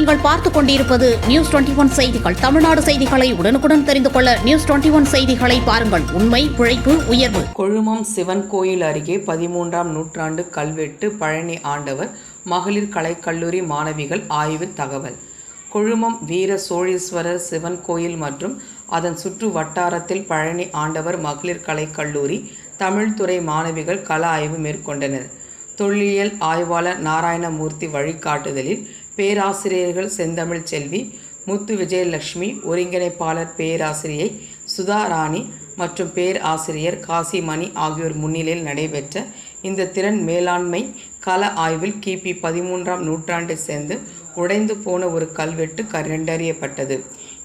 நீங்கள் பார்த்துக் கொண்டிருப்பது நியூஸ் 21 செய்திகள். தமிழ்நாடு செய்திகளை உடனுக்குடன் தெரிந்து கொள்ள நியூஸ் 21 செய்திகளை பாருங்கள். உண்மை, உழைப்பு, உயர்வு. கொழுமம் சிவன் கோயில் அருகே 13ஆம் நூற்றாண்டு கல்வெட்டு பழனி ஆண்டவர் மகளிர் கலைக்கல்லூரி மாணவிகள் ஆய்வு தகவல். கொழுமம் வீர சோழீஸ்வரர் சிவன் கோயில் மற்றும் அதன் சுற்று வட்டாரத்தில் பழனி ஆண்டவர் மகளிர் கலைக்கல்லூரி தமிழ்துறை மாணவிகள் கள ஆய்வு மேற்கொண்டனர். தொல்லியல் ஆய்வாளர் நாராயணமூர்த்தி வழிகாட்டுதலில் பேராசிரியர்கள் செந்தமிழ் செல்வி, முத்து விஜயலட்சுமி, ஒருங்கிணைப்பாளர் பேராசிரியை சுதாராணி மற்றும் பேராசிரியர் காசிமணி ஆகியோர் முன்னிலையில் நடைபெற்ற இந்த திறன் மேலாண்மை கள ஆய்வில் கிபி 13ஆம் நூற்றாண்டை சேர்ந்து உடைந்து போன ஒரு கல்வெட்டு கண்டறியப்பட்டது.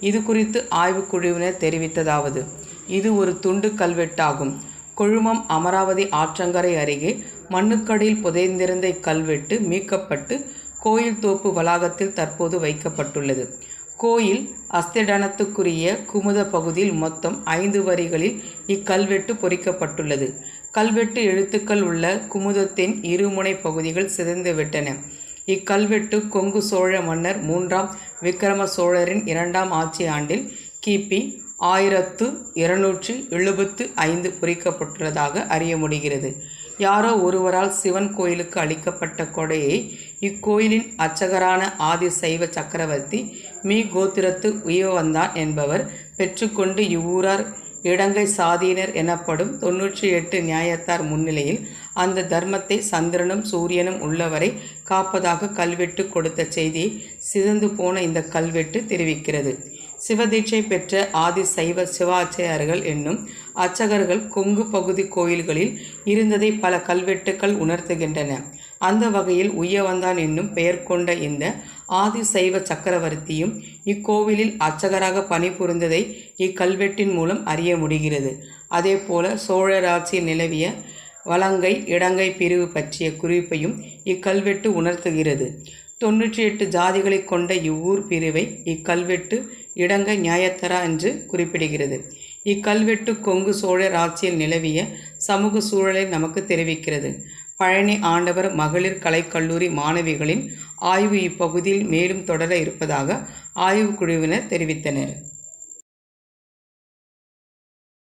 இது குறித்து ஆய்வுக்குழுவினர் தெரிவித்ததாவது: இது ஒரு துண்டு கல்வெட்டாகும். கொழுமம் அமராவதி ஆற்றங்கரை அருகே மண்ணுக்கடியில் புதைந்திருந்த இக்கல்வெட்டு மீட்கப்பட்டு கோயில் தோப்பு வளாகத்தில் தற்போது வைக்கப்பட்டுள்ளது. கோயில் அஸ்திடனத்துக்குரிய குமுத பகுதியில் மொத்தம் 5 வரிகளில் இக்கல்வெட்டு பொறிக்கப்பட்டுள்ளது. கல்வெட்டு எழுத்துக்கள் உள்ள குமுதத்தின் இருமுனை பகுதிகள் சிதைந்துவிட்டன. இக்கல்வெட்டு கொங்கு சோழ மன்னர் 3ஆம் விக்கிரம சோழரின் 2ஆம் ஆட்சி ஆண்டில் கிபி 1275 பொறிக்கப்பட்டுள்ளதாக அறிய முடிகிறது. யாரோ ஒருவரால் சிவன் கோயிலுக்கு அளிக்கப்பட்ட கொடையை இக்கோயிலின் அர்ச்சகரான ஆதி சைவ சக்கரவர்த்தி மீ கோத்திரத்து உயவந்தான் என்பவர் பெற்றுக்கொண்டு இவ்வூரார் இடங்கை சாதியினர் எனப்படும் 98 நியாயத்தார் முன்னிலையில் அந்த தர்மத்தை சந்திரனும் சூரியனும் உள்ளவரை காப்பதாக கல்வெட்டு கொடுத்த செய்தியை சிதைந்து போன இந்த கல்வெட்டு தெரிவிக்கிறது. சிவதீட்சை பெற்ற ஆதி சைவ சிவாச்சாரியர்கள் என்னும் அர்ச்சகர்கள் கொங்கு பகுதி கோயில்களில் இருந்ததை பல கல்வெட்டுக்கள் உணர்த்துகின்றன. அந்த வகையில் உய்யவந்தான் என்னும் பெயர் கொண்ட இந்த ஆதி சைவ சக்கரவர்த்தியும் இக்கோவிலில் அர்ச்சகராக பணிபுரிந்ததை இக்கல்வெட்டின் மூலம் அறிய முடிகிறது. அதேபோல சோழராட்சியில் நிலவிய வலங்கை இடங்கை பிரிவு பற்றிய குறிப்பையும் இக்கல்வெட்டு உணர்த்துகிறது. 98 ஜாதிகளை கொண்ட இவ்வூர் பிரிவை இக்கல்வெட்டு இடங்கை நியாயத்தரா என்று குறிப்பிடுகிறது. இக்கல்வெட்டு கொங்கு சோழர் ஆட்சியில் நிலவிய சமூக சூழலை நமக்கு தெரிவிக்கிறது. பழனி ஆண்டவர் மகளிர் கலைக்கல்லூரி மாணவிகளின் ஆய்வு இப்பகுதியில் மேலும் தொடர இருப்பதாக ஆய்வுக்குழுவினர் தெரிவித்தனர்.